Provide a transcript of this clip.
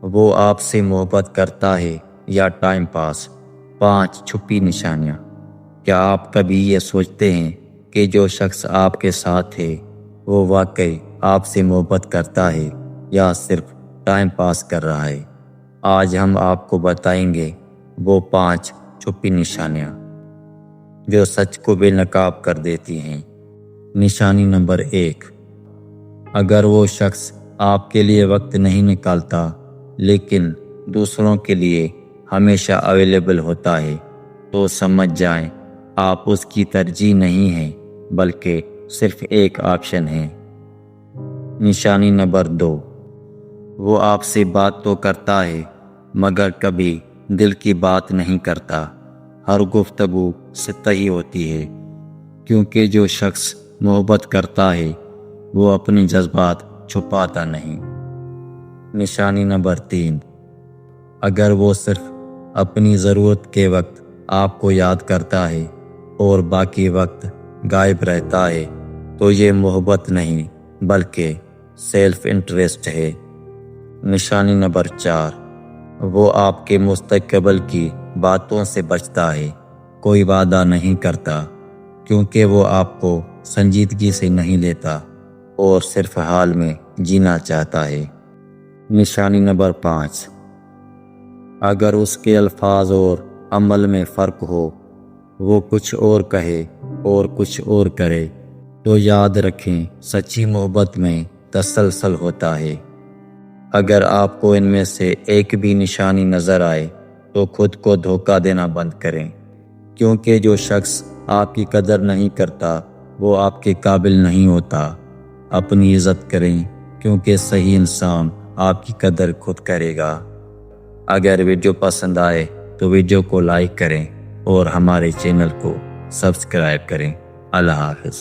وہ آپ سے محبت کرتا ہے یا ٹائم پاس؟ 5 چھپی نشانیاں۔ کیا آپ کبھی یہ سوچتے ہیں کہ جو شخص آپ کے ساتھ ہے وہ واقعی آپ سے محبت کرتا ہے یا صرف ٹائم پاس کر رہا ہے؟ آج ہم آپ کو بتائیں گے وہ 5 چھپی نشانیاں جو سچ کو بے نقاب کر دیتی ہیں۔ نشانی نمبر 1، اگر وہ شخص آپ کے لیے وقت نہیں نکالتا لیکن دوسروں کے لیے ہمیشہ اویلیبل ہوتا ہے تو سمجھ جائیں آپ اس کی ترجیح نہیں ہیں بلکہ صرف ایک آپشن ہے۔ نشانی نمبر 2، وہ آپ سے بات تو کرتا ہے مگر کبھی دل کی بات نہیں کرتا، ہر گفتگو سطحی ہوتی ہے، کیونکہ جو شخص محبت کرتا ہے وہ اپنے جذبات چھپاتا نہیں۔ نشانی نمبر 3، اگر وہ صرف اپنی ضرورت کے وقت آپ کو یاد کرتا ہے اور باقی وقت غائب رہتا ہے تو یہ محبت نہیں بلکہ سیلف انٹرسٹ ہے۔ نشانی نمبر 4، وہ آپ کے مستقبل کی باتوں سے بچتا ہے، کوئی وعدہ نہیں کرتا کیونکہ وہ آپ کو سنجیدگی سے نہیں لیتا اور صرف حال میں جینا چاہتا ہے۔ نشانی نمبر 5، اگر اس کے الفاظ اور عمل میں فرق ہو، وہ کچھ اور کہے اور کچھ اور کرے، تو یاد رکھیں سچی محبت میں تسلسل ہوتا ہے۔ اگر آپ کو ان میں سے ایک بھی نشانی نظر آئے تو خود کو دھوکہ دینا بند کریں، کیونکہ جو شخص آپ کی قدر نہیں کرتا وہ آپ کے قابل نہیں ہوتا۔ اپنی عزت کریں کیونکہ صحیح انسان آپ کی قدر خود کرے گا۔ اگر ویڈیو پسند آئے تو ویڈیو کو لائک کریں اور ہمارے چینل کو سبسکرائب کریں۔ اللہ حافظ۔